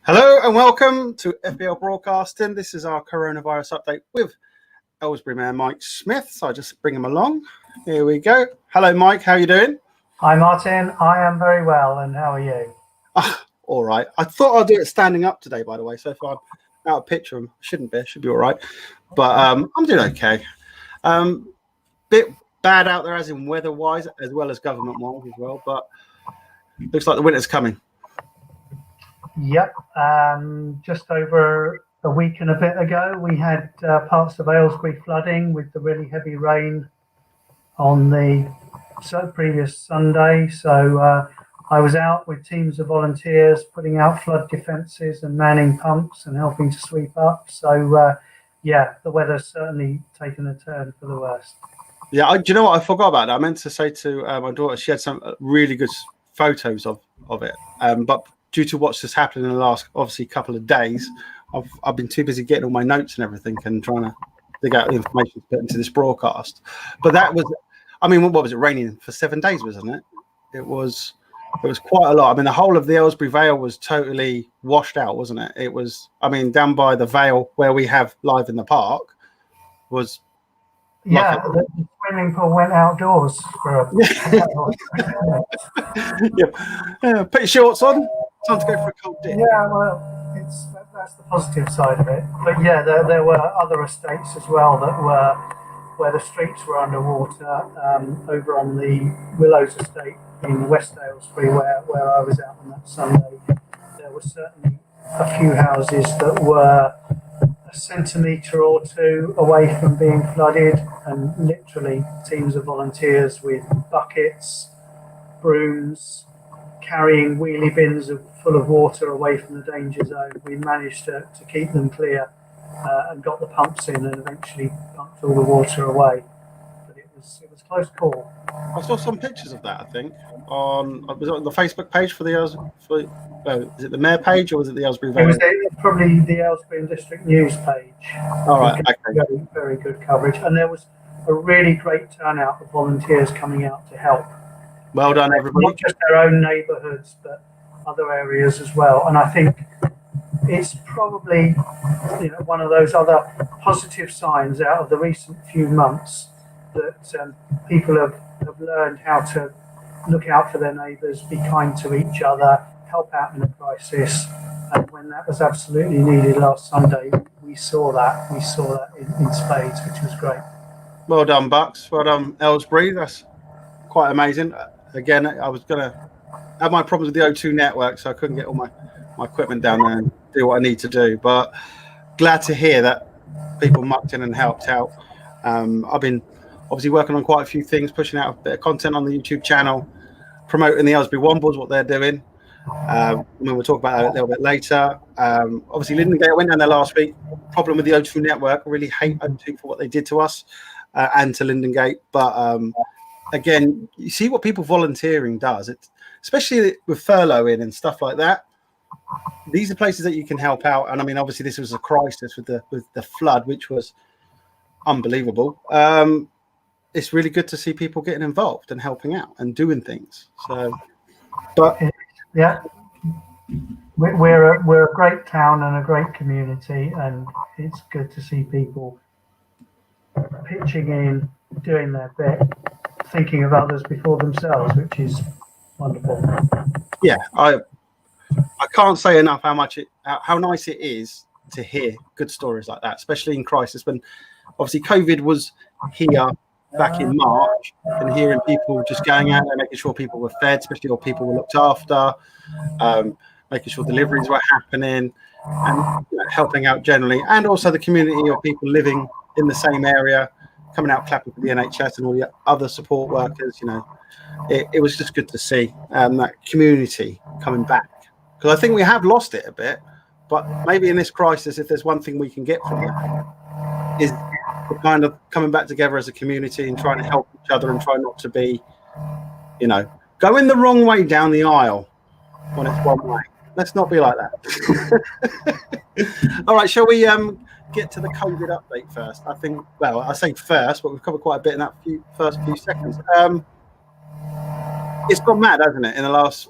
Hello and welcome to FBL Broadcasting. This is our coronavirus update with Aylesbury Mayor Mike Smith. So I just bring him along. Here we go. Hello, Mike. How are you doing? Hi, Martin. I am very well. And how are you? All right. I thought I'd do it standing up today, by the way. So if I'm out of picture, I shouldn't be. I should be all right. But I'm doing okay. Bit bad out there, as in weather-wise, as well as government-wise as well. But looks like the winter's coming. Yep. Just over a week and a bit ago, we had parts of Aylesbury flooding with the really heavy rain on the previous Sunday. So I was out with teams of volunteers putting out flood defences and manning pumps and helping to sweep up. So, yeah, the weather's certainly taken a turn for the worst. Yeah, do you know what? I forgot about that. I meant to say to my daughter, she had some really good photos of it. But due to what's just happened in the last, obviously, couple of days, I've been too busy getting all my notes and everything and trying to dig out the information to put into this broadcast. But that was, I mean, what was it, raining for 7 days, wasn't it? It was quite a lot. I mean, the whole of the Aylesbury Vale was totally washed out, wasn't it? It was, I mean, down by the Vale where we have live in the park was. Yeah, the swimming pool went outdoors for a yeah. Put your shorts on. Time to go for a cold dip. Yeah, well, that's the positive side of it. But yeah, there were other estates as well that were where the streets were underwater. Over on the Willows estate in West Aylesbury, where I was out on that Sunday, there were certainly a few houses that were a centimetre or two away from being flooded, and literally teams of volunteers with buckets, brooms, carrying wheelie bins full of water away from the danger zone. We managed to keep them clear and got the pumps in and eventually pumped all the water away. But it was close call. I saw some pictures of that, I think, on the Facebook page for the Aylesbury. Is it the Mayor page or was it the Aylesbury Vale? It was probably the Aylesbury and District News page. All right, okay. Very, very good coverage. And there was a really great turnout of volunteers coming out to help. Well done, everybody. Not just their own neighbourhoods, but other areas as well. And I think it's probably one of those other positive signs out of the recent few months that people have learned how to look out for their neighbours, be kind to each other, help out in a crisis. And when that was absolutely needed last Sunday, we saw that in spades, which was great. Well done, Bucks. Well done, Aylesbury. That's quite amazing. Again, I was going to have my problems with the O2 network, so I couldn't get all my equipment down there and do what I need to do. But glad to hear that people mucked in and helped out. I've been obviously working on quite a few things, pushing out a bit of content on the YouTube channel, promoting the Aylesbury Wombles, what they're doing. We'll talk about that a little bit later. Obviously, Lindengate, I went down there last week. Problem with the O2 network. I really hate O2 for what they did to us and to Lindengate. But again, you see what people volunteering does. It's especially with furloughing and stuff like that. These are places that you can help out. And I mean, obviously, this was a crisis with the flood, which was unbelievable. It's really good to see people getting involved and helping out and doing things. So, but yeah, we're a great town and a great community, and it's good to see people pitching in, doing their bit, thinking of others before themselves, which is wonderful. Yeah, I can't say enough how nice it is to hear good stories like that, especially in crisis when obviously COVID was here back in March, and hearing people just going out there, making sure people were fed, especially or people were looked after, making sure deliveries were happening, and helping out generally, and also the community of people living in the same area, coming out clapping for the NHS and all the other support workers. It was just good to see that community coming back, because I think we have lost it a bit, but maybe in this crisis, if there's one thing we can get from it, is kind of coming back together as a community and trying to help each other and try not to be, going the wrong way down the aisle when it's one way. Let's not be like that. All right, shall we get to the COVID update first? I think, well, I say first, but we've covered quite a bit in that first few seconds. It's gone mad, hasn't it? In the last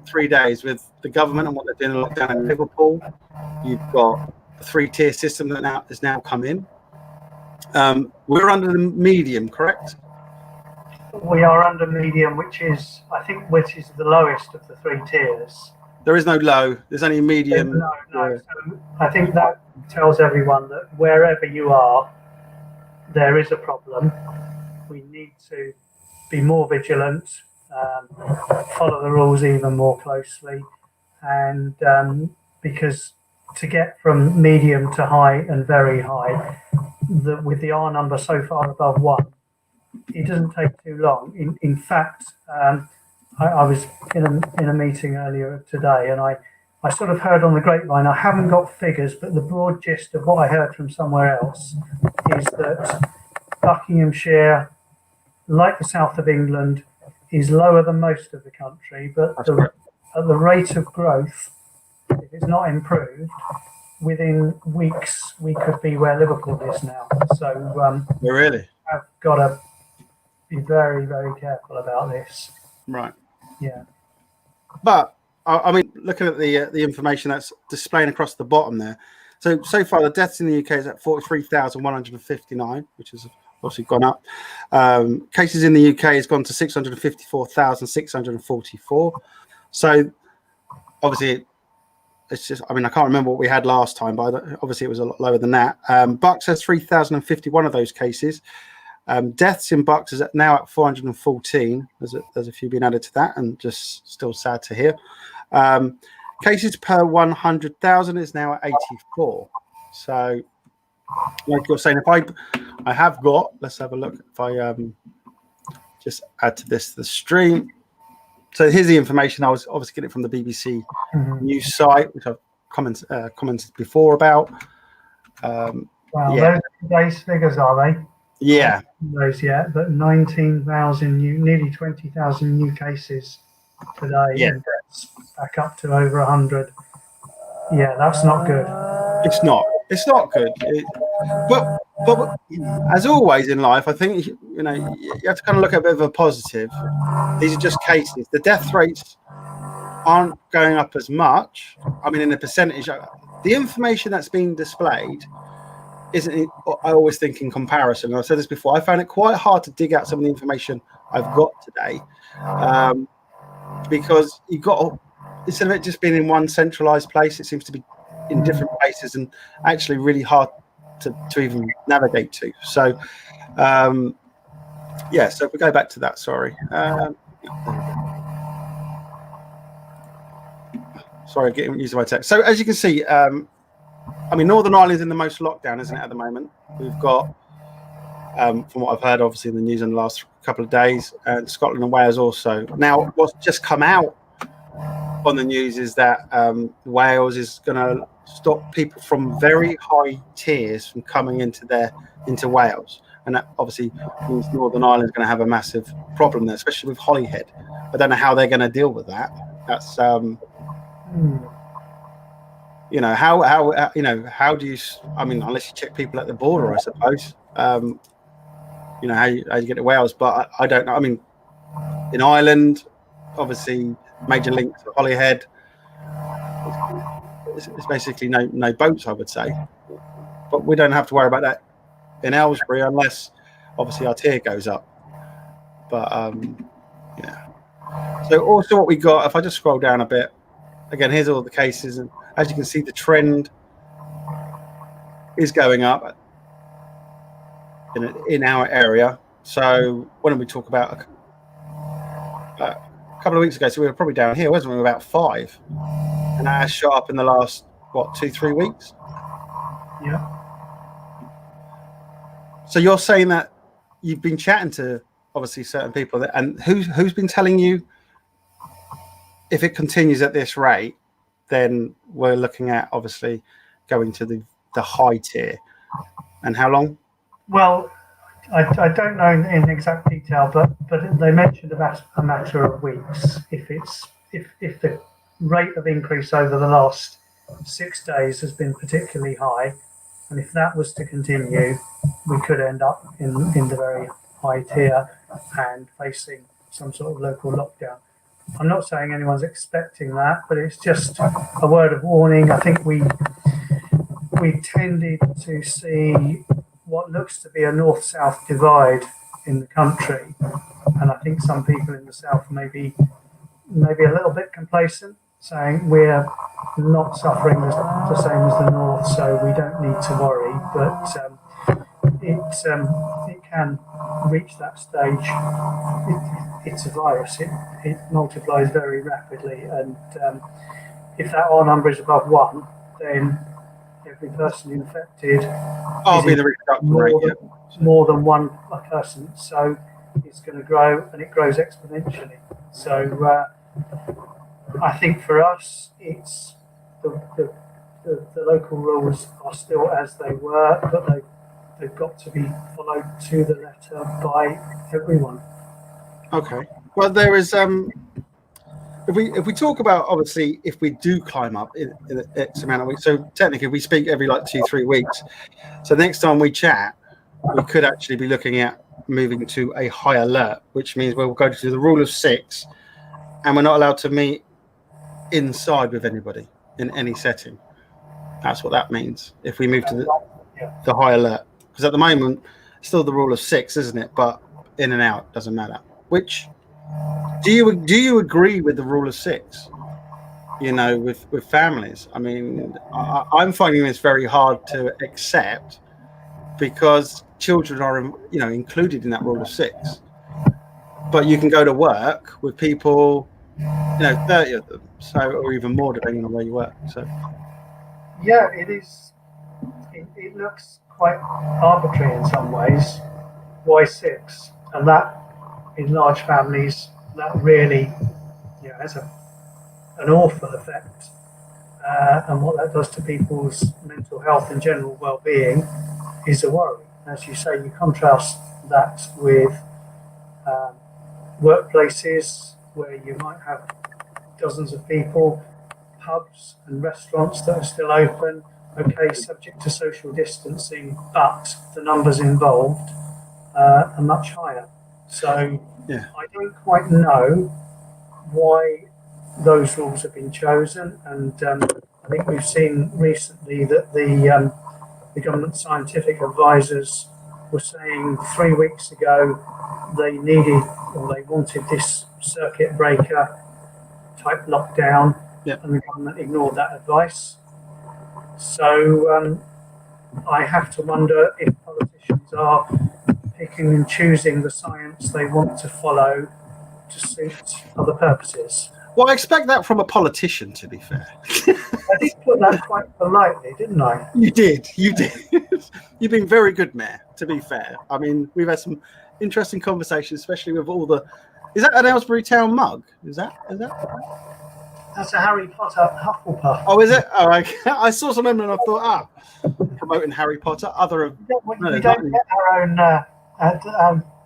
3 days with the government and what they're doing in lockdown in Liverpool, you've got a 3-tier system that has now come in. We're under the medium, correct? We are under medium, which is the lowest of the 3 tiers. There is no low. There's only medium. No. So I think that tells everyone that wherever you are, there is a problem. We need to be more vigilant, follow the rules even more closely, and because to get from medium to high and very high, with the R number so far above 1, it doesn't take too long. In fact, I was in a meeting earlier today, and I sort of heard on the grapevine, I haven't got figures, but the broad gist of what I heard from somewhere else is that Buckinghamshire, like the south of England, is lower than most of the country, but at the rate of growth, if it's not improved, within weeks we could be where Liverpool is now. So really, I've got to be very, very careful about this. Right. Yeah. But I mean, looking at the information that's displaying across the bottom there, so far the deaths in the UK is at 43,159, which has obviously gone up. Cases in the UK has gone to 654,644. So obviously, it's just, I mean, I can't remember what we had last time, but obviously it was a lot lower than that. Bucks has 3,051 of those cases. Deaths in Bucks is now at 414. There's a few being added to that, and just still sad to hear. Cases per 100,000 is now at 84. So, like you're saying, if I have got, let's have a look. If I just add to the stream. So here's the information. I was obviously getting it from the BBC news site, which I've commented before about. Wow, those are today's figures, are they? Yeah. Those yet, but 19,000 nearly 20,000 new cases today, and deaths back up to over 100. Yeah, that's not good. It's not good. But as always in life, I think you have to kind of look at a bit of a positive. These are just cases. The death rates aren't going up as much. I mean, in a percentage, the information that's being displayed isn't. I always think in comparison. And I've said this before. I found it quite hard to dig out some of the information I've got today, because you've got, instead of it just being in one centralized place, it seems to be in different places and actually really hard to even navigate to. So so if we go back to that, sorry, getting using my text. So as you can see, I mean, Northern Ireland's in the most lockdown, isn't it, at the moment? We've got, from what I've heard, obviously in the news in the last couple of days, and Scotland and Wales also. Now, what's just come out on the news is that Wales is going to stop people from very high tiers from coming into Wales, and that obviously means Northern Ireland is going to have a massive problem there, especially with Holyhead. I don't know how they're going to deal with that. That's how do you? I mean, unless you check people at the border, I suppose. How you get to Wales, but I don't know. I mean, in Ireland, obviously, major link to Holyhead. It's basically no boats, I would say, but we don't have to worry about that in Aylesbury unless obviously our tier goes up. But so also what we got, if I just scroll down a bit, again, here's all the cases, and as you can see, the trend is going up in our area. So why don't we talk about a couple of weeks ago? So we were probably down here, wasn't we? About 5. And that has shot up in the last, 2-3 weeks? Yeah. So you're saying that you've been chatting to, obviously, certain people, and who's been telling you if it continues at this rate, then we're looking at, obviously, going to the high tier. And how long? Well, I don't know in exact detail, but they mentioned about a matter of weeks. If the rate of increase over the last 6 days has been particularly high, and if that was to continue, we could end up in the very high tier and facing some sort of local lockdown. I'm not saying anyone's expecting that, but it's just a word of warning. I think we tended to see what looks to be a north-south divide in the country, and I think some people in the south may be a little bit complacent, saying we're not suffering the same as the north, so we don't need to worry. But it can reach that stage. It's a virus. It multiplies very rapidly, and if that R number is above 1, then every person infected more than one person. So it's going to grow, and it grows exponentially. So I think for us, it's the local rules are still as they were, but they've got to be followed to the letter by everyone. Okay. Well, there is if we talk about, obviously, if we do climb up in X amount of weeks, so technically we speak every 2-3 weeks. So next time we chat, we could actually be looking at moving to a high alert, which means we'll go to the rule of 6, and we're not allowed to meet inside with anybody in any setting. That's what that means if we move to the high alert. Because at the moment, still the rule of 6, isn't it? But in and out doesn't matter. Which do you agree with the rule of 6? With families. I mean, I'm finding this very hard to accept because children are included in that rule of 6. But you can go to work with people, 30 of them, or even more depending on where you work. So yeah, it is. It looks quite arbitrary in some ways. Why 6? And that in large families, that really has an awful effect. And what that does to people's mental health and general well-being is a worry. As you say, you contrast that with workplaces where you might have dozens of people, pubs and restaurants that are still open, okay, subject to social distancing, but the numbers involved are much higher. So I don't quite know why those rules have been chosen, and I think we've seen recently that the government scientific advisors were saying 3 weeks ago they wanted this circuit breaker type lockdown, and the government ignored that advice. So I have to wonder if politicians are picking and choosing the science they want to follow to suit other purposes. Well, I expect that from a politician, to be fair. I did put that quite politely, didn't I? You did. You've been very good, Mayor, to be fair. I mean, we've had some interesting conversations, especially with all the... Is that an Aylesbury Town mug? Is that? That's a Harry Potter Hufflepuff. Oh, is it? Oh, I saw some and I thought, promoting Harry Potter. We don't get our own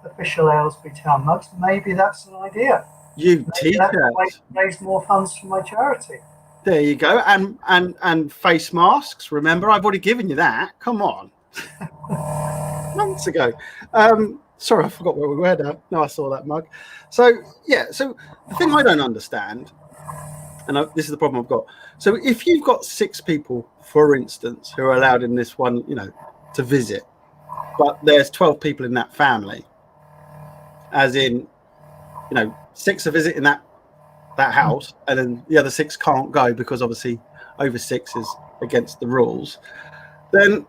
official Aylesbury Town mugs. Maybe that's an idea. You teacher. Raise more funds for my charity. There you go. And face masks. Remember, I've already given you that. Come on. Months ago. Sorry, I forgot where we were now. No, I saw that mug. So the thing I don't understand, and this is the problem I've got. So if you've got 6 people, for instance, who are allowed in this one, to visit, but there's 12 people in that family, as in, 6 are visiting that house, and then the other 6 can't go because obviously over 6 is against the rules, then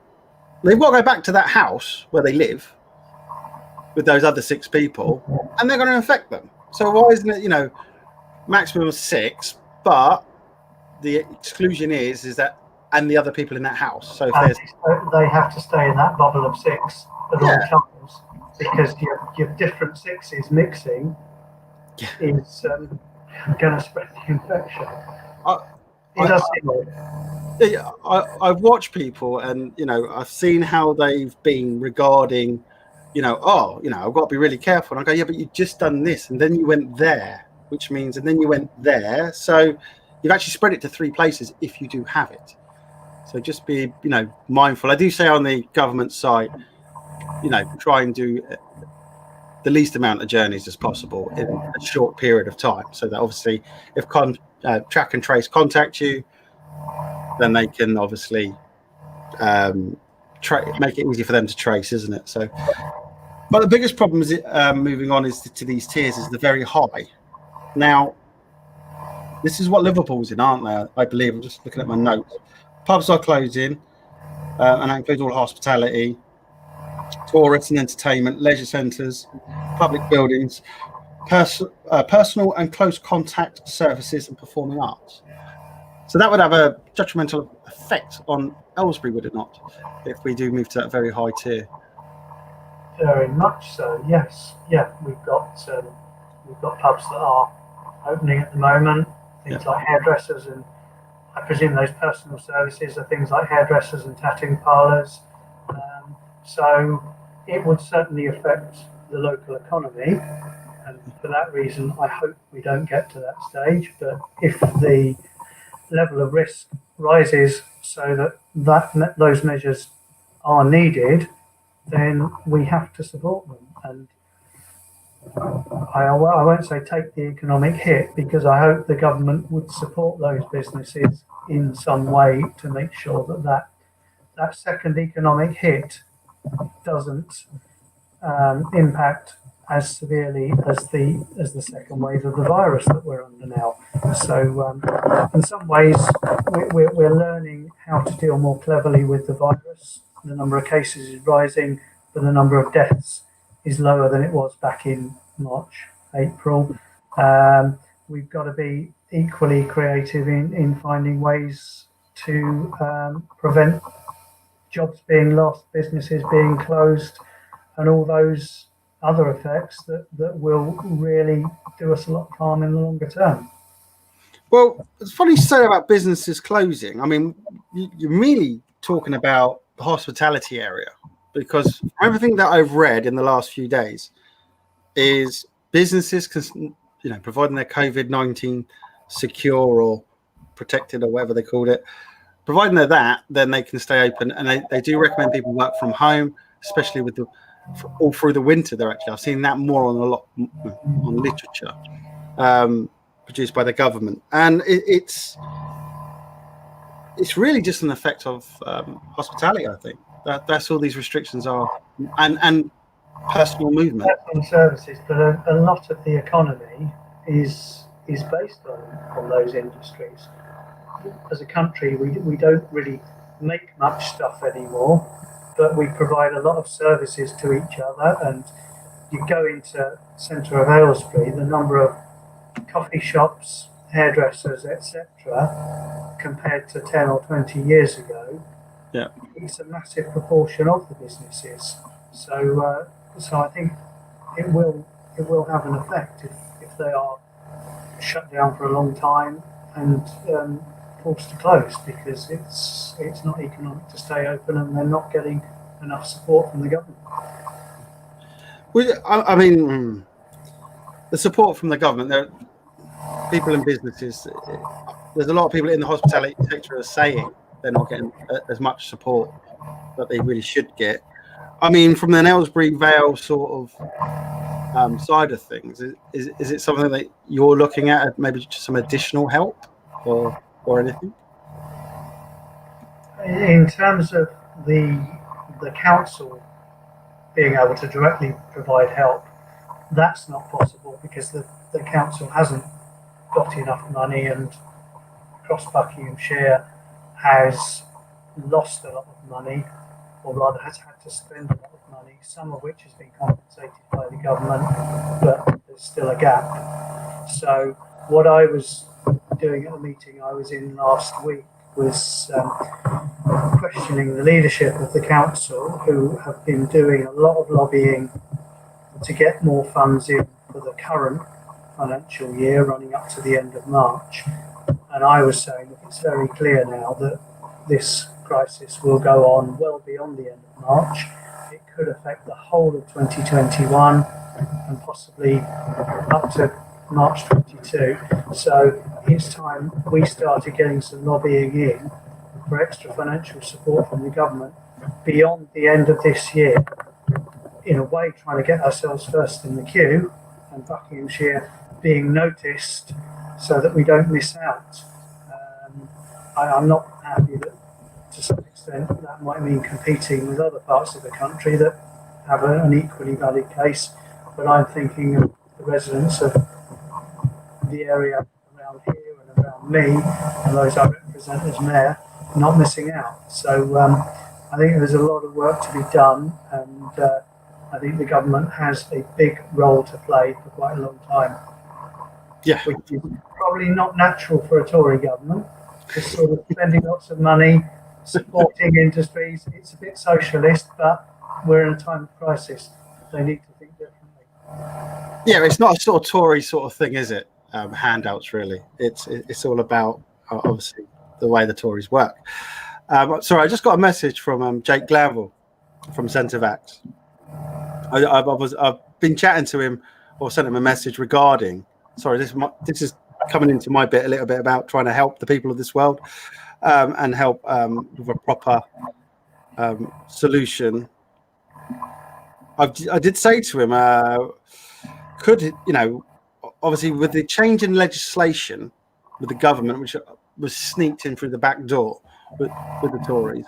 they've got to go back to that house where they live with those other 6 people, and they're going to infect them. So why isn't it, maximum of 6, but the exclusion is that, and the other people in that house. So if they have to stay in that bubble of 6 at all times, because your different 6s mixing is going to spread the infection. I've watched people, and I've seen how they've been regarding, I've got to be really careful. And I go, yeah, but you've just done this, and then you went there, which means, and then you went there. So you've actually spread it to 3 places if you do have it. So just be, mindful. I do say on the government site, try and do the least amount of journeys as possible in a short period of time, so that obviously if track and trace contact you, then they can obviously make it easy for them to trace, isn't it? So, but the biggest problem is moving on is to these tiers is the very high. Now, this is what Liverpool's in, aren't they? I believe. I'm just looking at my notes. Pubs are closing, and that includes all hospitality, tourist and entertainment, leisure centres, public buildings, personal and close contact services, and performing arts. So that would have a detrimental effect on Aylesbury, would it not, if we do move to that very high tier? Very much so. Yes. Yeah. We've got pubs that are opening at the moment. Things like hairdressers, and I presume those personal services are things like hairdressers and tattoo parlours. So it would certainly affect the local economy, and for that reason, I hope we don't get to that stage. But if the level of risk rises so that those measures are needed, then we have to support them. And I won't say take the economic hit, because I hope the government would support those businesses in some way to make sure that second economic hit doesn't impact as severely as the second wave of the virus that we're under now. So in some ways we're learning how to deal more cleverly with the virus. The number of cases is rising, but the number of deaths is lower than it was back in March, April. We've got to be equally creative in finding ways to prevent jobs being lost, businesses being closed, and all those other effects that will really do us a lot of harm in the longer term. Well, it's funny you say about businesses closing. I mean, you're really talking about the hospitality area, because everything that I've read in the last few days is businesses, providing their COVID-19 secure or protected or whatever they called it, providing they're that, then they can stay open. And they do recommend people work from home, especially with all through the winter. I've seen that more on literature produced by the government, and it's really just an effect of hospitality. I think that's all these restrictions are, and personal movement, personal services. But a lot of the economy is based on those industries. As a country, we don't really make much stuff anymore, but we provide a lot of services to each other. And you go into centre of Aylesbury, the number of coffee shops, hairdressers, etc., compared to 10 or 20 years ago, it's a massive proportion of the businesses. So I think it will have an effect if they are shut down for a long time and forced to close, because it's not economic to stay open, and they're not getting enough support from the government. Well, I mean, the support from the government, there are people in businesses. There's a lot of people in the hospitality sector are saying they're not getting as much support that they really should get. I mean, from the Aylesbury Vale sort of side of things, is it something that you're looking at, maybe just some additional help or anything? In terms of the council being able to directly provide help, that's not possible, because the council hasn't got enough money, and across Buckinghamshire has lost a lot of money, or rather has had to spend a lot of money, some of which has been compensated by the government, but there's still a gap. So what I was doing at the meeting I was in last week was questioning the leadership of the council, who have been doing a lot of lobbying to get more funds in for the current financial year running up to the end of March. And I was saying that it's very clear now that this crisis will go on well beyond the end of March. It could affect the whole of 2021 and possibly up to March 22. So it's time we started getting some lobbying in for extra financial support from the government beyond the end of this year. in a way, trying to get ourselves first in the queue, and Buckinghamshire being noticed so that we don't miss out. I'm not happy that, to some extent, that might mean competing with other parts of the country that have an equally valid case, but I'm thinking of the residents of the area around here and around me, and those I represent as mayor, not missing out. So I think there's a lot of work to be done, and I think the government has a big role to play for quite a long time. Yeah, which is probably not natural for a Tory government. Just sort of spending lots of money, supporting industries. It's a bit socialist, but we're in a time of crisis. They need to think differently. Yeah, it's not a sort of Tory sort of thing, is it? Handouts, really. It's all about obviously the way the Tories work. Sorry, I just got a message from Jake Glanville from Centrevax. I've been chatting to him, or sent him a message regarding. Sorry, this is coming into my bit a little bit about trying to help the people of this world and help with a proper solution. I did say to him, could obviously with the change in legislation with the government, which was sneaked in through the back door with the Tories,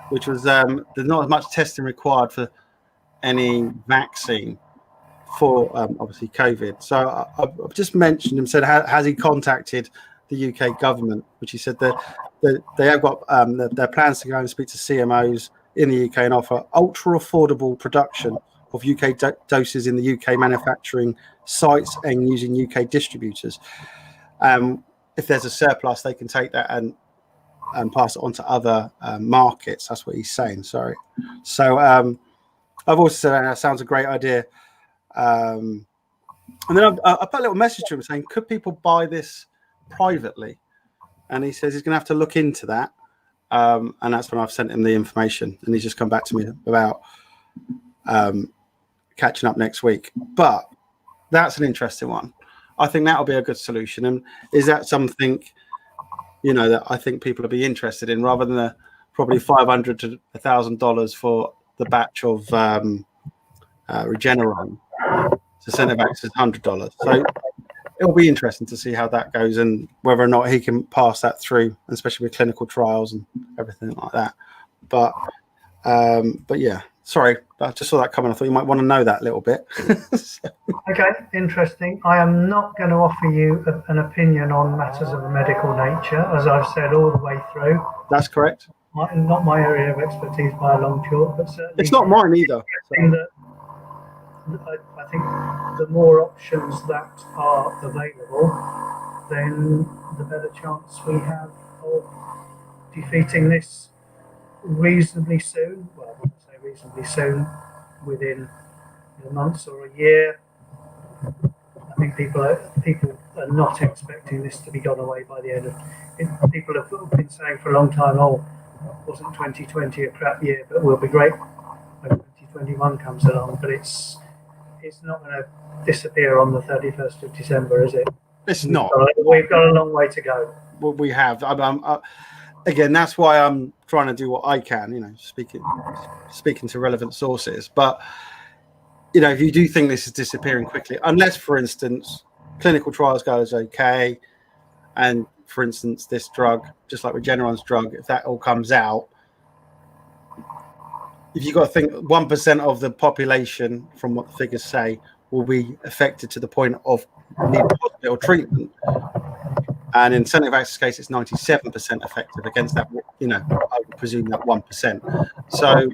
which was there's not as much testing required for any vaccine for obviously COVID. So I've just mentioned him, said, has he contacted the UK government, which he said that they have got their plans to go and speak to CMOs in the UK and offer ultra affordable production of UK doses in the UK manufacturing sites and using UK distributors. If there's a surplus, they can take that and pass it on to other markets. That's what he's saying. Sorry. So I've also said that sounds a great idea. And then I put a little message to him saying, could people buy this privately? And he says he's going to have to look into that. And that's when I've sent him the information, and he's just come back to me about catching up next week. But that's an interesting one. I think that'll be a good solution. And is that something, that I think people will be interested in, rather than the probably $500 to $1,000 for the batch of Regeneron? To Centrevax is $100. So it'll be interesting to see how that goes and whether or not he can pass that through, especially with clinical trials and everything like that. But yeah, sorry, I just saw that coming. I thought you might want to know that a little bit. Okay, interesting. I am not going to offer you an opinion on matters of a medical nature, as I've said all the way through. That's correct. Not my area of expertise by a long chalk, but certainly it's not mine either. I think the more options that are available, then the better chance we have of defeating this reasonably soon. Well, I wouldn't say reasonably soon, within months or a year. I think people are not expecting this to be gone away by the end of it. People have been saying for a long time, wasn't 2020 a crap year, but we'll be great when 2021 comes along. But it's not going to disappear on the 31st of December, is it? It's not. We've got a long way to go. Well, we have. Again, that's why I'm trying to do what I can, speaking to relevant sources. But, if you do think this is disappearing quickly, unless, for instance, clinical trials goes okay, and, for instance, this drug, just like Regeneron's drug, if that all comes out, if you've got to think 1% of the population, from what the figures say, will be affected to the point of needing hospital treatment. And in Centrevax's case, it's 97% effective against that, I would presume that 1%. So,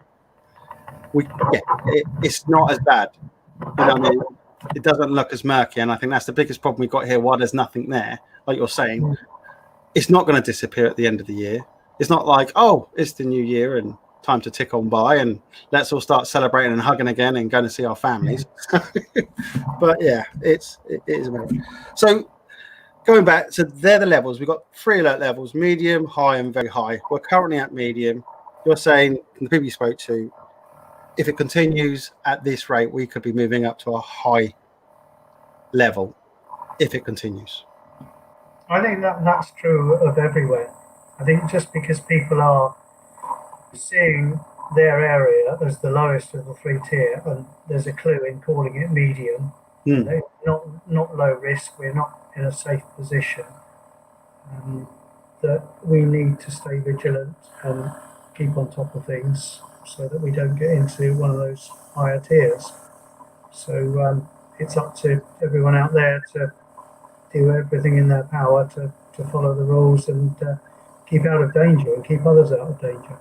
it's not as bad. It doesn't look as murky. And I think that's the biggest problem we've got here. Why there's nothing there, like you're saying, it's not going to disappear at the end of the year. It's not like, it's the new year and time to tick on by and let's all start celebrating and hugging again and going to see our families. But yeah, it is amazing. So going back, so they're the levels. We've got 3 alert levels: medium, high, and very high. We're currently at medium. You're saying, the people you spoke to, if it continues at this rate, we could be moving up to a high level if it continues. I think that's true of everywhere. I think just because people are seeing their area as the lowest of the 3-tier, and there's a clue in calling it medium. Not low risk. We're not in a safe position. That we need to stay vigilant and keep on top of things so that we don't get into one of those higher tiers. So it's up to everyone out there to do everything in their power to follow the rules and keep out of danger and keep others out of danger.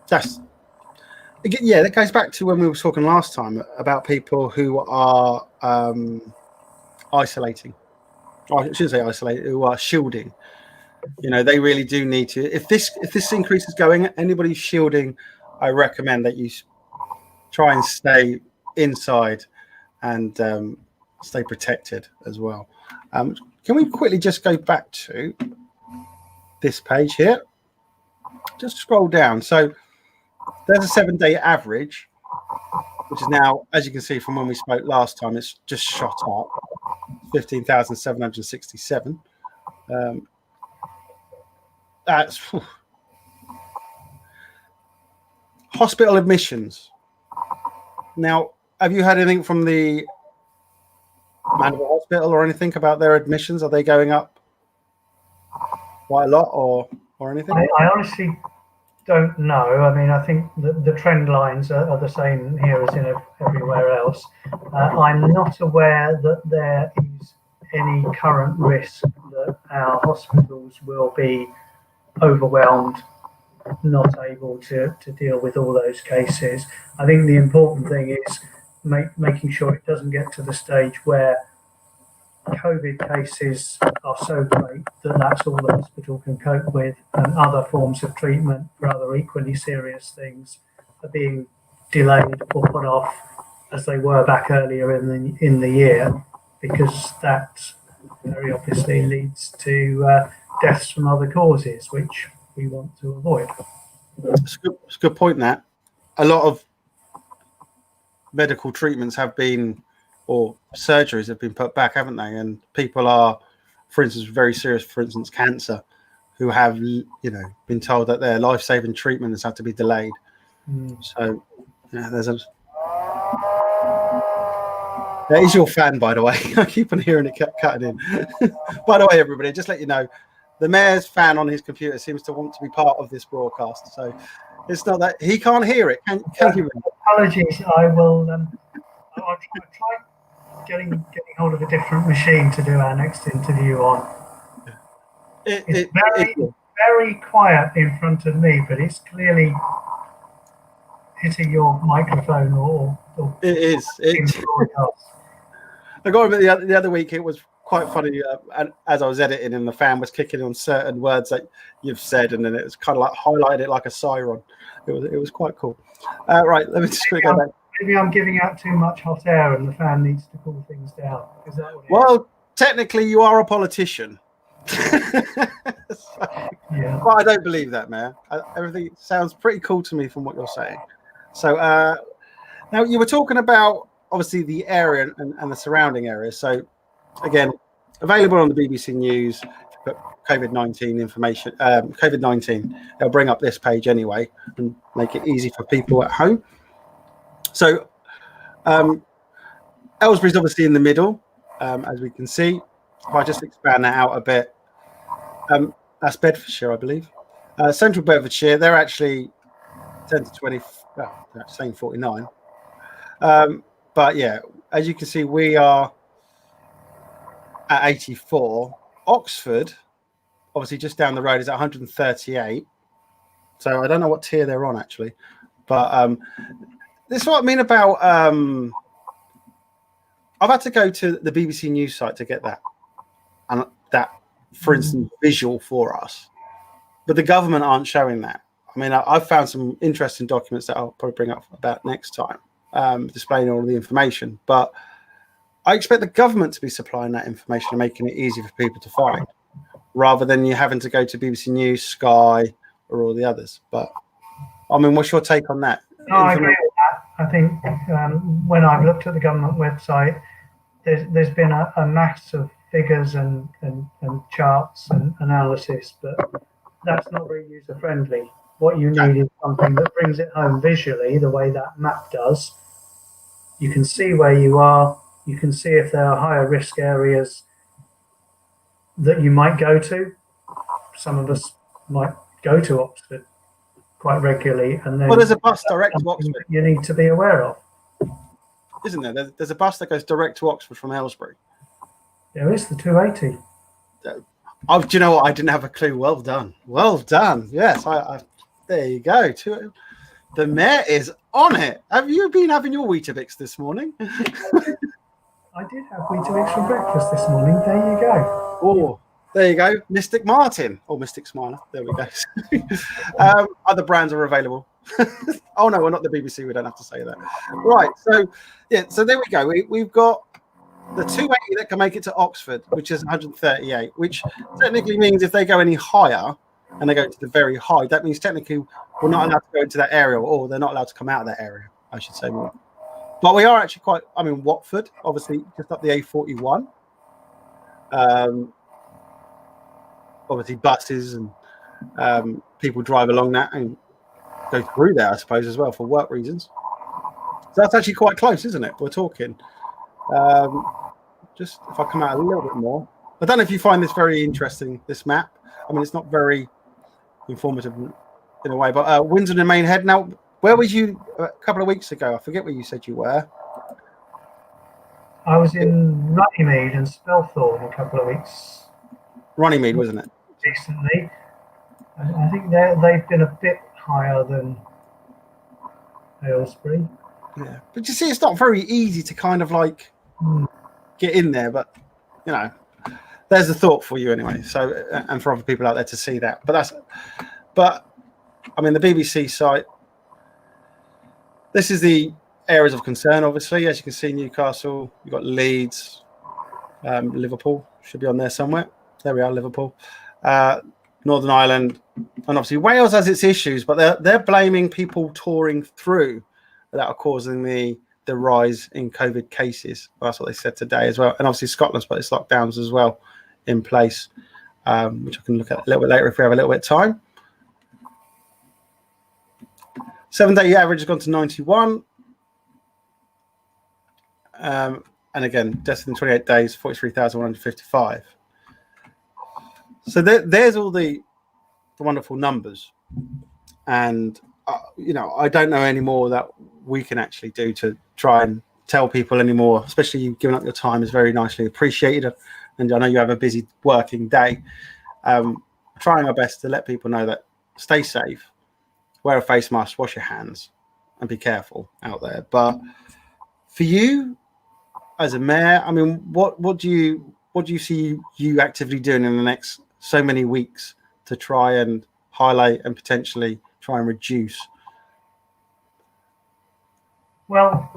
That goes back to when we were talking last time about people who are isolating. I shouldn't say isolating, who are shielding. They really do need to. If this increase is going, anybody shielding, I recommend that you try and stay inside and stay protected as well. Can we quickly just go back to this page here? Just scroll down. So there's a 7-day average, which is now, as you can see from when we spoke last time, it's just shot up 15,767. That's hospital admissions. Now, have you heard anything from the Mandeville Hospital or anything about their admissions? Are they going up quite a lot or anything? I honestly don't know. I mean, I think the trend lines are the same here as in everywhere else. I'm not aware that there is any current risk that our hospitals will be overwhelmed, not able to deal with all those cases. I think the important thing is making sure it doesn't get to the stage where COVID cases are so great that that's all the hospital can cope with, and other forms of treatment for other equally serious things are being delayed or put off as they were back earlier in the year, because that very obviously leads to deaths from other causes, which we want to avoid. It's a good point, that a lot of medical treatments have been, or surgeries have been put back, haven't they? And people are, for instance, very serious, for instance, cancer, who have, been told that their life-saving treatment has had to be delayed. So, that is your fan, by the way. I keep on hearing it cutting in. By the way, everybody, just let you know, the mayor's fan on his computer seems to want to be part of this broadcast. So it's not that he can't hear it. Can you? Apologies. I will. I'll try getting hold of a different machine to do our next interview on. It's very quiet in front of me, but it's clearly hitting your microphone or it is. I got to admit, the other week it was quite funny, and as I was editing and the fan was kicking on certain words that you've said, and then it was kind of like highlighted it like a siren. It was quite cool. Right, let me just go back. Maybe I'm giving out too much hot air and the fan needs to cool things down. Is that what it is? Well, technically you are a politician. Yeah. But I don't believe that, Mayor. Everything sounds pretty cool to me from what you're saying. So now you were talking about obviously the area and the surrounding areas. So again, available on the BBC News. But COVID-19 information, COVID-19, they'll bring up this page anyway and make it easy for people at home. So Aylesbury's obviously in the middle, as we can see. If I just expand that out a bit, that's Bedfordshire, I believe. Central Bedfordshire, they're actually 10 to 20, well, they're saying 49. But yeah, as you can see, we are at 84. Oxford, obviously just down the road, is at 138. So I don't know what tier they're on actually, but this is what I mean about. I've had to go to the BBC News site to get that, and that, for instance, visual for us, but the government aren't showing that. I mean, I've found some interesting documents that I'll probably bring up about next time, displaying all of the information, but I expect the government to be supplying that information and making it easy for people to find, rather than you having to go to BBC News, Sky, or all the others. But I mean, what's your take on that? No, I agree with that. I think when I've looked at the government website, there's been a mass of figures and charts and analysis, but that's not very user friendly. What you need is something that brings it home visually, the way that map does. You can see where you are. You can see if there are higher risk areas that you might go to. Some of us might go to Oxford quite regularly, and then Well, there's a bus direct to something Oxford, that you need to be aware of. isn't there? There's a bus that goes direct to Oxford from Aylesbury. There is the 280. Oh, do you know what? I didn't have a clue. Well done. Well done. Yes, there you go. The mayor is on it. Have you been having your Weetabix this morning? I did have Weetabix for breakfast this morning. There you go. Oh, there you go. Mystic Martin or Mystic Smiler. There we go. Other brands are available. Oh, no, we're not the BBC. We don't have to say that. Right. So, yeah. So there we go. We've got the 280 that can make it to Oxford, which is 138, which technically means if they go any higher and they go to the very high, that means technically we're not allowed to go into that area, or they're not allowed to come out of that area, I should say more. But we are actually Watford, obviously, just up the A41. Obviously, buses and people drive along that and go through there, I suppose, as well for work reasons. So that's actually quite close, isn't it? We're talking. Just if I come out a little bit more. I don't know if you find this very interesting, this map. I mean, it's not very informative in a way, but Windsor and Maidenhead. Now, where was you a couple of weeks ago? I forget where you said you were. I was in Runnymede and Spelthorne a couple of weeks. Runnymede, wasn't it? Recently. I think they've been a bit higher than Aylesbury. Yeah, but you see, it's not very easy to kind of like get in there, but you know, there's a thought for you anyway. So, and for other people out there to see that. But I mean, the BBC site. This is the areas of concern, obviously. As you can see, Newcastle. You've got Leeds, Liverpool should be on there somewhere. There we are, Liverpool, Northern Ireland, and obviously Wales has its issues, but they're blaming people touring through that are causing the rise in COVID cases. That's what they said today as well. And obviously Scotland's put its lockdowns as well in place, which I can look at a little bit later if we have a little bit of time. 7-day average has gone to 91. And again, deaths in 28 days, 43,155. So there's all the wonderful numbers. And, you know, I don't know any more that we can actually do to try and tell people anymore, especially you giving up your time is very nicely appreciated. And I know you have a busy working day. Trying our best to let people know that stay safe, wear a face mask, wash your hands, and be careful out there. But for you, as a mayor, I mean, what do you see you actively doing in the next so many weeks to try and highlight and potentially try and reduce? Well,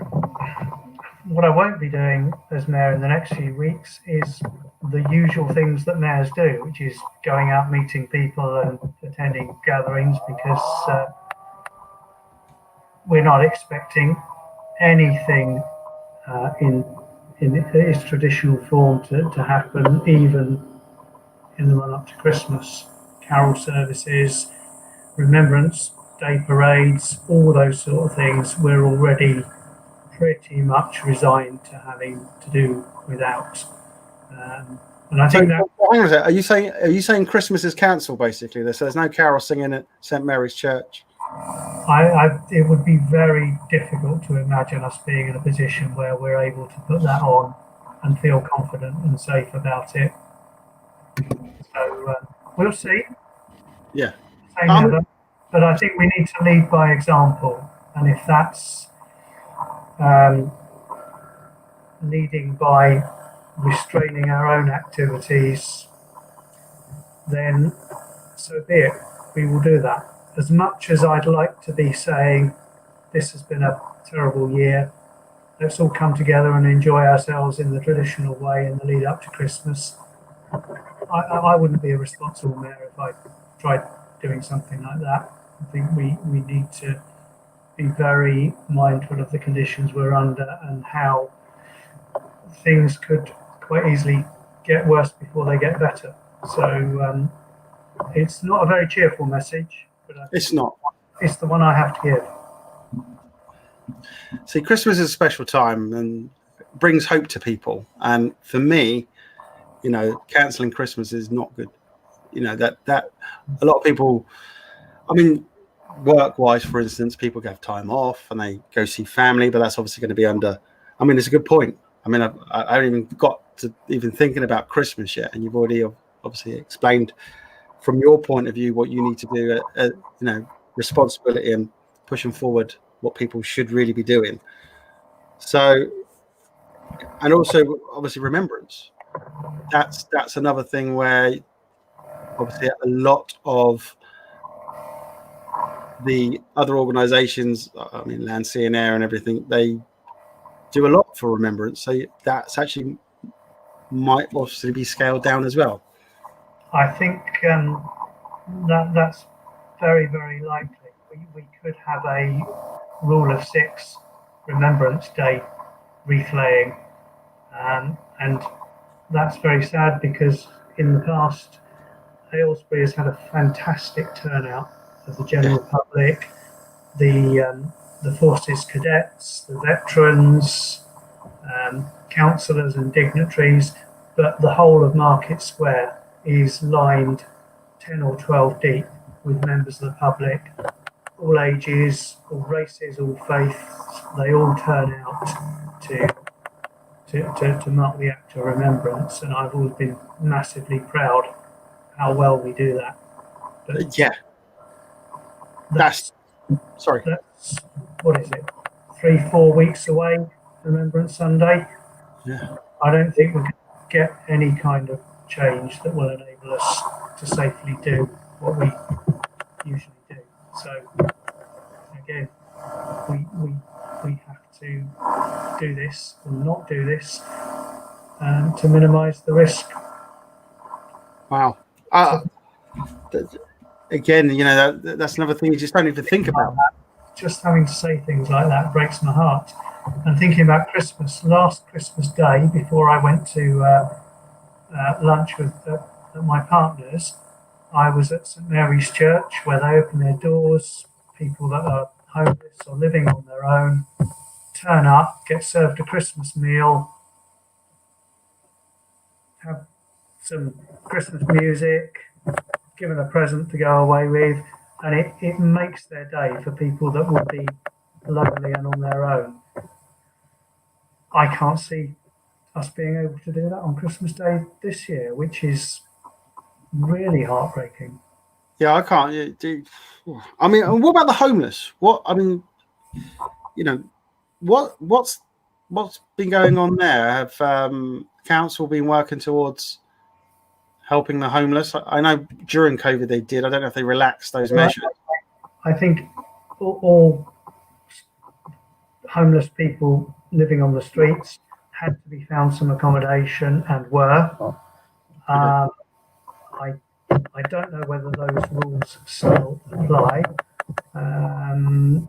what I won't be doing as mayor in the next few weeks is the usual things that mayors do, which is going out, meeting people and attending gatherings, because we're not expecting anything in its traditional form to happen, even in the run-up to Christmas. Carol services, Remembrance Day parades, all those sort of things, we're already pretty much resigned to having to do without. And I think that. Hang on a second. Are you saying Christmas is cancelled basically? So there's no carol singing at St Mary's Church. It would be very difficult to imagine us being in a position where we're able to put that on and feel confident and safe about it. So we'll see. Yeah. But I think we need to lead by example, and if that's leading by restraining our own activities, then so be it. We will do that. As much as I'd like to be saying this has been a terrible year, let's all come together and enjoy ourselves in the traditional way in the lead up to Christmas, I wouldn't be a responsible mayor if I tried doing something like that. I think we need to be very mindful of the conditions we're under and how things could quite easily get worse before they get better. So it's not a very cheerful message, but It's not. It's the one I have to give. See, Christmas is a special time and brings hope to people. And for me, cancelling Christmas is not good. That a lot of people, I mean, work-wise, for instance, people have time off and they go see family, but that's obviously going to be under. I mean, it's a good point. I mean, I haven't even got to even thinking about Christmas yet, and you've already obviously explained from your point of view what you need to do. Responsibility and pushing forward what people should really be doing. So, and also obviously remembrance. That's another thing where obviously a lot of the other organisations, I mean, Land, Sea and Air and everything, they do a lot for remembrance. So that's actually might obviously be scaled down as well. I think that's very, very likely. We could have a rule of 6 Remembrance Day reflaying, and that's very sad because in the past Aylesbury has had a fantastic turnout of the general public, the forces cadets, the veterans, councillors and dignitaries, but the whole of Market Square is lined 10 or 12 deep with members of the public, all ages, all races, all faiths. They all turn out to mark the act of remembrance, and I've always been massively proud how well we do that. But that's what is it, 3-4 weeks away, Remembrance Sunday. I don't think we can get any kind of change that will enable us to safely do what we usually do. So again, we have to do this or not do this to minimise the risk. Wow. Again, that's another thing you just don't even think about. Just having to say things like that breaks my heart. And thinking about Christmas, last Christmas Day, before I went to lunch with my partners, I was at St Mary's Church, where they open their doors. People that are homeless or living on their own turn up, get served a Christmas meal, have some Christmas music, given a present to go away with, and it makes their day for people that would be lonely and on their own. I can't see us being able to do that on Christmas Day this year, which is really heartbreaking. Yeah, I can't. I mean, what about the homeless? What's been going on there? Have council been working towards helping the homeless? I know during COVID they did. I don't know if they relaxed those measures. I think all homeless people living on the streets had to be found some accommodation and were. I don't know whether those rules still apply. I'm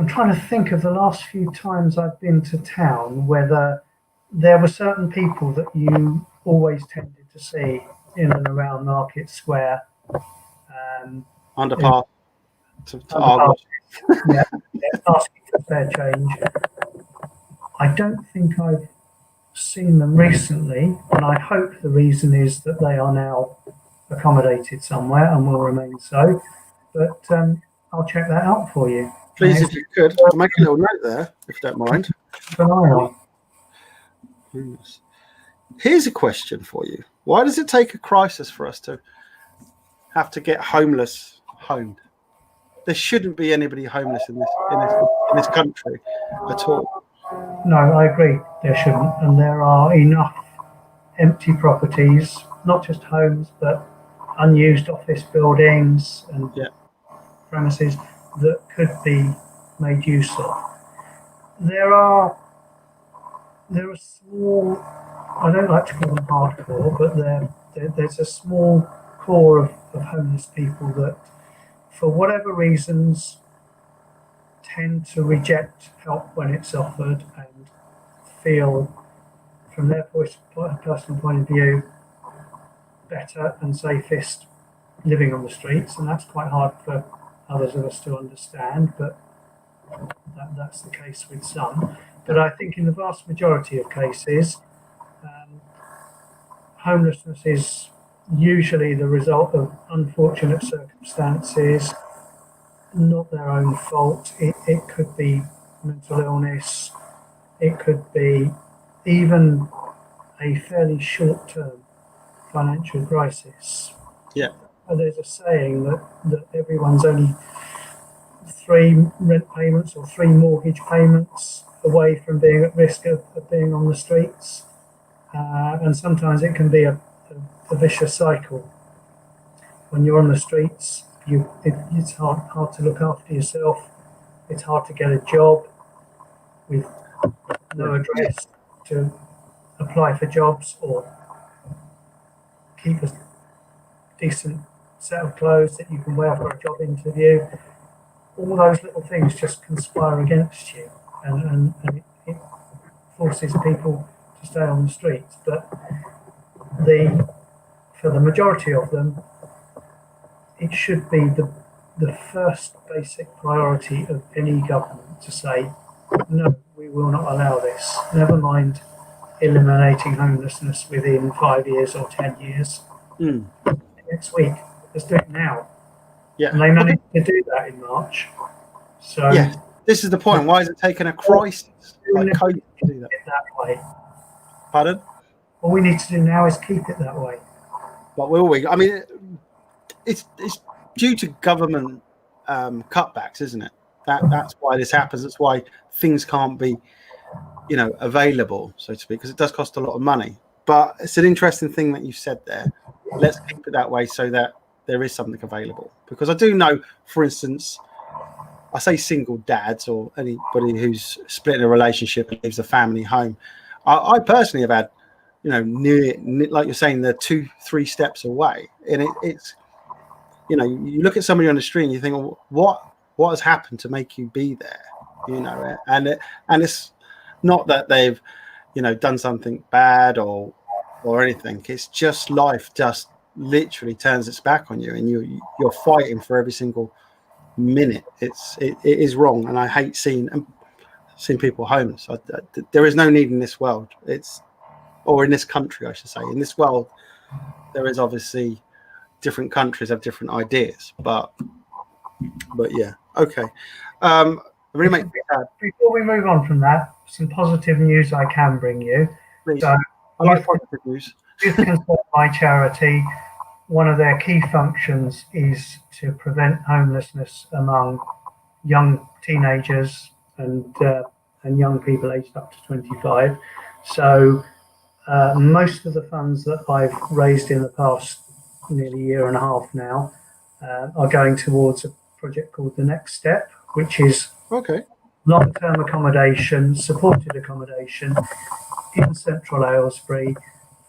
trying to think of the last few times I've been to town, whether there were certain people that you always tended to see in and around Market Square. Underpass. Asking for fair change. I don't think I've seen them recently, and I hope the reason is that they are now accommodated somewhere and will remain so. But I'll check that out for you. Please, if you could, I'll make a little note there, if you don't mind. Here's a question for you. Why does it take a crisis for us to have to get homeless homed? There shouldn't be anybody homeless in this country at all. No, I agree. There shouldn't, and there are enough empty properties, not just homes, but unused office buildings and premises that could be made use of. There are small, I don't like to call them hardcore, but there's a small core of homeless people that, for whatever reasons, tend to reject help when it's offered and feel, from their personal point of view, better and safest living on the streets, and that's quite hard for others of us to understand, but that's the case with some. But I think in the vast majority of cases, homelessness is usually the result of unfortunate circumstances, not their own fault. It could be mental illness, it could be even a fairly short-term financial crisis. Yeah. And there's a saying that everyone's only 3 rent payments or 3 mortgage payments away from being at risk of being on the streets. And sometimes it can be a vicious cycle. When you're on the streets, it's hard to look after yourself. It's hard to get a job with no address to apply for jobs or keep a decent set of clothes that you can wear for a job interview. All those little things just conspire against you, and it forces people to stay on the streets. But for the majority of them, it should be the first basic priority of any government to say, no, we will not allow this. Never mind eliminating homelessness within 5 years or 10 years. Next week, let's do it now. Yeah. And they managed to do that in March. So yeah, this is the point. Why is it taking a crisis like COVID to do that? That way. Pardon? All we need to do now is keep it that way. But will we? I mean, it's due to government cutbacks, isn't it? That's why this happens. That's why things can't be, available, so to speak, because it does cost a lot of money. But it's an interesting thing that you said there. Let's keep it that way so that there is something available. Because I do know, for instance, I say single dads or anybody who's split in a relationship and leaves a family home. I personally have had, near, like you're saying, they're 2-3 steps away. And it's, you look at somebody on the street and you think, well, what has happened to make you be there? And it's not that they've, done something bad or anything. It's just life just literally turns its back on you, and you're fighting for every single minute. It is wrong, and I hate seeing people homeless. There is no need in this world. Or in this country, I should say. In this world, there is obviously different countries have different ideas, but yeah, okay. Really make me sad. Before we move on from that, some positive news I can bring you. Please. So, I like positive news. Youth Concern, my charity, one of their key functions is to prevent homelessness among young teenagers and young people aged up to 25. So most of the funds that I've raised in the past nearly year and a half now are going towards a project called The Next Step, which is long-term accommodation, supported accommodation in central Aylesbury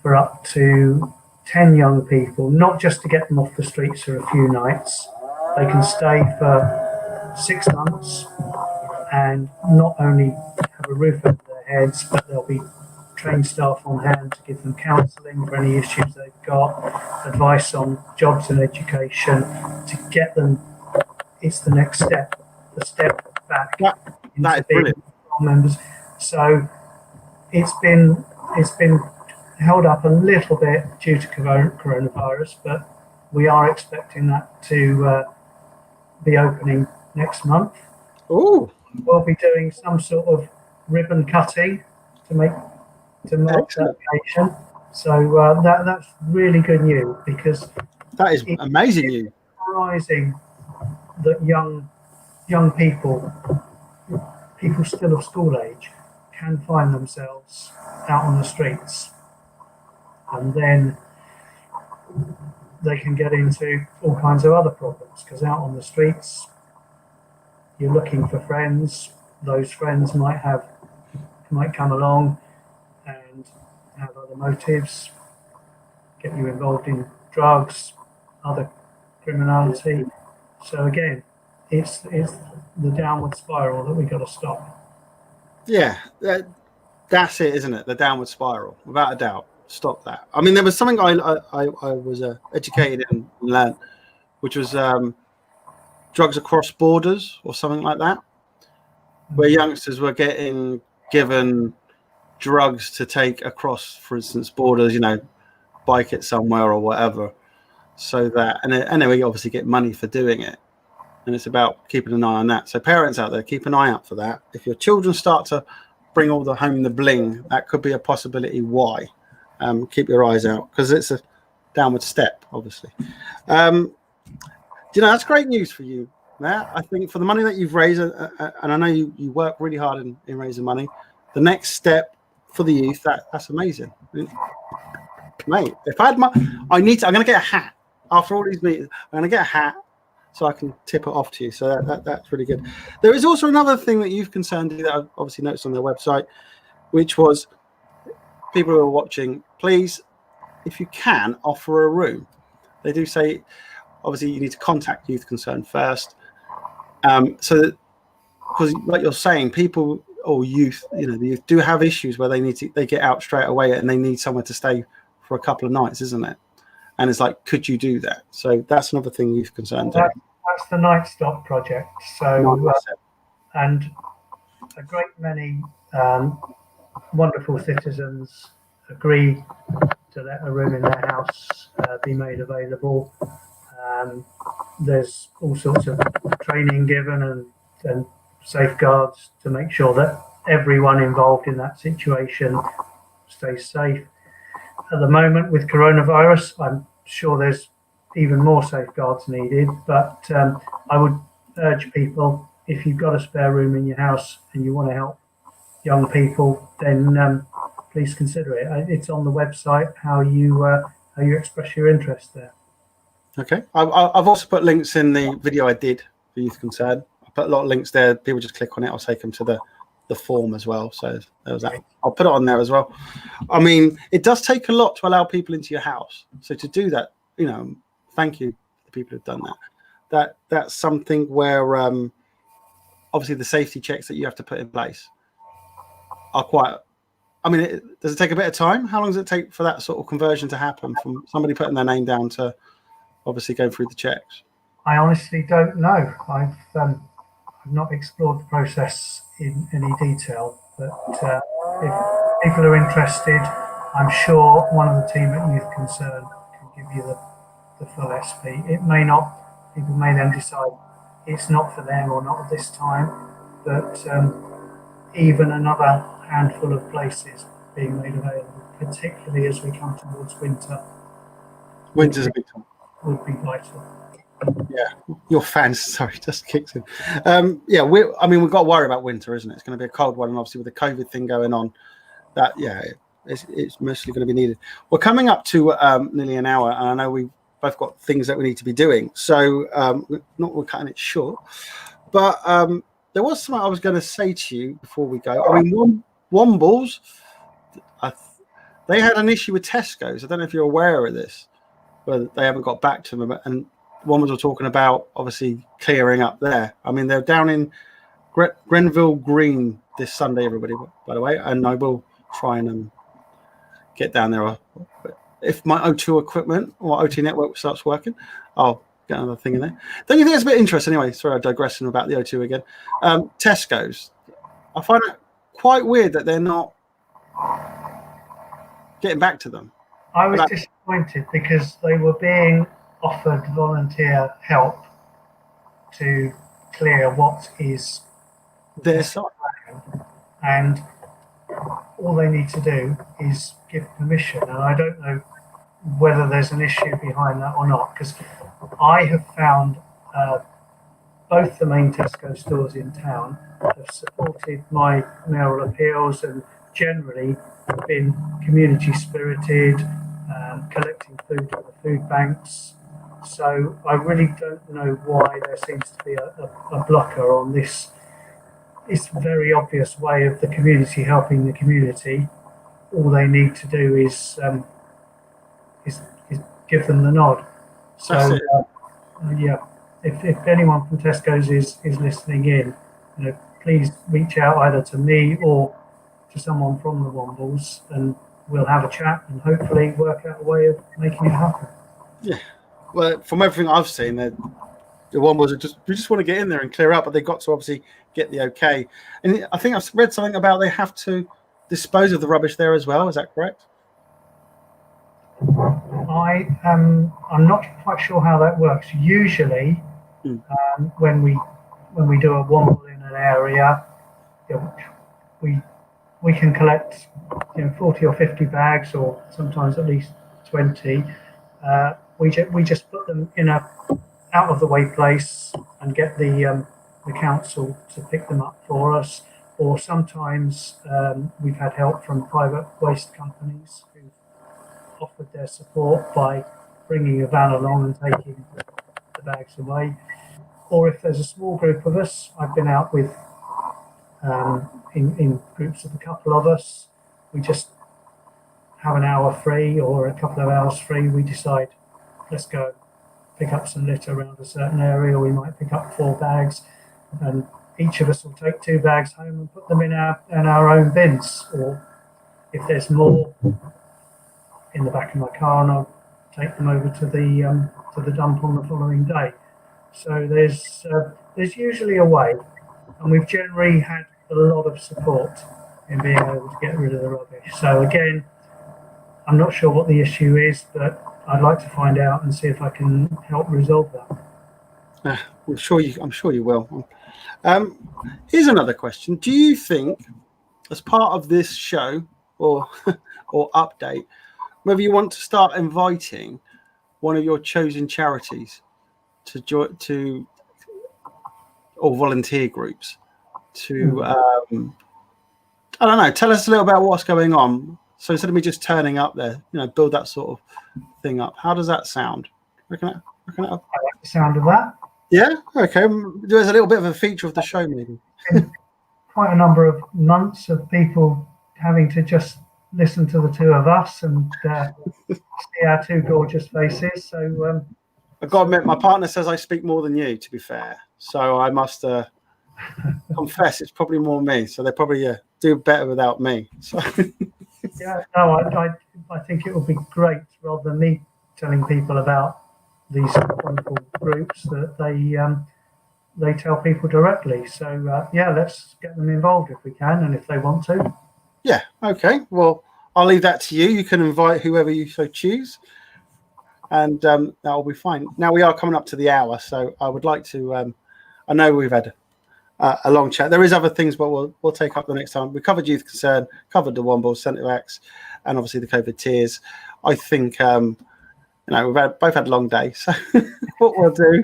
for up to 10 young people, not just to get them off the streets for a few nights. They can stay for 6 months and not only have a roof over their heads, but there'll be trained staff on hand to give them counselling for any issues they've got, advice on jobs and education to get them. It's the next step, the step back into being members. So it's been held up a little bit due to coronavirus, but we are expecting that to be opening next month. Ooh. We'll be doing some sort of ribbon cutting to mark that occasion. So that's really good news, because that is amazing news. Surprising that young people still of school age can find themselves out on the streets, and then they can get into all kinds of other problems, because out on the streets you're looking for friends. Those friends might come along and have other motives, get you involved in drugs, other criminality. So again, it's the downward spiral that we got to stop. Yeah, that's it, isn't it? The downward spiral, without a doubt. Stop that. I mean, there was something I was educated and learned which was drugs across borders or something like that, where youngsters were getting given drugs to take across, for instance, borders, bike it somewhere or whatever, so that, and then we obviously get money for doing it. And it's about keeping an eye on that. So parents out there, keep an eye out for that. If your children start to bring all the home the bling, that could be a possibility. Why? Keep your eyes out, because it's a downward step, obviously. That's great news for you, Matt. I think for the money that you've raised, and I know you work really hard in raising money, the next step for the youth, that's amazing. Mate, if I had I'm going to get a hat after all these meetings. I'm going to get a hat so I can tip it off to you. So that's really good. There is also another thing that you've concerned that I've obviously noticed on their website, which was people who are watching, please, if you can, offer a room. They do say, obviously, you need to contact Youth Concern first. So that, because like you're saying, people or youth, the youth do have issues where they get out straight away and they need somewhere to stay for a couple of nights, isn't it? And it's like, could you do that? So that's another thing Youth Concern do. That's the Night Stop project. So, and a great many wonderful citizens agree to let a room in their house be made available. There's all sorts of training given and safeguards to make sure that everyone involved in that situation stays safe. At the moment with coronavirus, I'm sure there's even more safeguards needed, but I would urge people, if you've got a spare room in your house and you want to help young people, then please consider it. It's on the website how you express your interest there. Okay. I've also put links in the video I did for Youth Concern. I put a lot of links there. People just click on it. I'll take them to the form as well. So there was that. I'll put it on there as well. I mean, it does take a lot to allow people into your house. So to do that, thank you to the people who've done that. That's something where obviously the safety checks that you have to put in place are quite. I mean, does it take a bit of time? How long does it take for that sort of conversion to happen from somebody putting their name down to obviously going through the checks? I honestly don't know. I've not explored the process in any detail, but if people are interested, I'm sure one of the team at Youth Concern can give you the full SP. It may not, people may then decide it's not for them or not at this time, but even another handful of places being made available, particularly as we come towards winter. Winter's a big time. Would be vital. Yeah, your fans, sorry, just kicks in. We've got to worry about winter, isn't it? It's going to be a cold one, and obviously with the COVID thing going on, it's mostly going to be needed. We're coming up to nearly an hour, and I know we've both got things that we need to be doing, so we're cutting it short. But there was something I was going to say to you before we go. I mean, Wombles, they had an issue with Tesco's. I don't know if you're aware of this, but they haven't got back to them, and Wombles were talking about obviously clearing up there. I mean, they're down in Grenville Green this Sunday, everybody, by the way, and I will try and get down there. If my O2 equipment or O2 network starts working, I'll get another thing in there. Don't you think it's a bit interesting? Anyway, sorry, I'm digressing about the O2 again. Tesco's, I find it quite weird that they're not getting back to them. I was disappointed because they were being offered volunteer help to clear what is their site, and all they need to do is give permission. And I don't know whether there's an issue behind that or not, because I have found both the main Tesco stores in town have supported my mayoral appeals and generally been community spirited, collecting food at the food banks. So I really don't know why there seems to be a blocker on this. It's a very obvious way of the community helping the community. All they need to do is give them the nod. So if anyone from Tesco's is listening in, please reach out either to me or to someone from the Wombles, and we'll have a chat and hopefully work out a way of making it happen. Yeah, Well, from everything I've seen, the Wombles are we just want to get in there and clear out, but they've got to obviously get the okay. And I think I've read something about they have to dispose of the rubbish there as well. Is that correct? I'm not quite sure how that works. Usually, when we do a Womble in an area, we can collect 40 or 50 bags, or sometimes at least 20. We just put them in a out of the way place and get the council to pick them up for us. Or sometimes we've had help from private waste companies who've offered their support by bringing a van along and taking the bags away. Or if there's a small group of us, I've been out with in groups of a couple of us, we just have an hour free or a couple of hours free. We decide, let's go pick up some litter around a certain area. We might pick up 4 bags, and each of us will take 2 bags home and put them in our own bins. Or if there's more in the back of my car, and I'll take them over to the dump on the following day. So there's usually a way, and we've generally had a lot of support in being able to get rid of the rubbish. So again, I'm not sure what the issue is, but I'd like to find out and see if I can help resolve that. I'm sure you will. Here's another question. Do you think, as part of this show or update, whether you want to start inviting one of your chosen charities to join or volunteer groups to I don't know, tell us a little about what's going on. So instead of me just turning up there, build that sort of thing up. How does that sound? I like the sound of that. Yeah. Okay. There's a little bit of a feature of the show, maybe. Quite a number of months of people having to just listen to the two of us and see our 2 gorgeous faces. So I've got to admit, my partner says I speak more than you, to be fair. So I must confess it's probably more me. So they probably do better without me. So. Yeah, no, I think it would be great, rather than me telling people about these wonderful groups, that they tell people directly. So let's get them involved if we can, and if they want to. Yeah. Okay. Well, I'll leave that to you. You can invite whoever you so choose, and that will be fine. Now we are coming up to the hour, so I would like to. I know we've had a long chat. There is other things, but we'll take up the next time. We covered youth concern, covered the Wombles, Centre X, and obviously the COVID tears. I think we've both had a long day. So what we'll do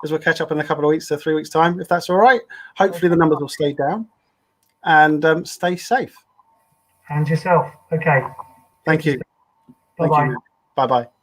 is we'll catch up in a couple of weeks to 3 weeks' time, if that's all right. Hopefully the numbers will stay down, and stay safe. And yourself. Okay. Thank you. Bye-bye. Bye-bye.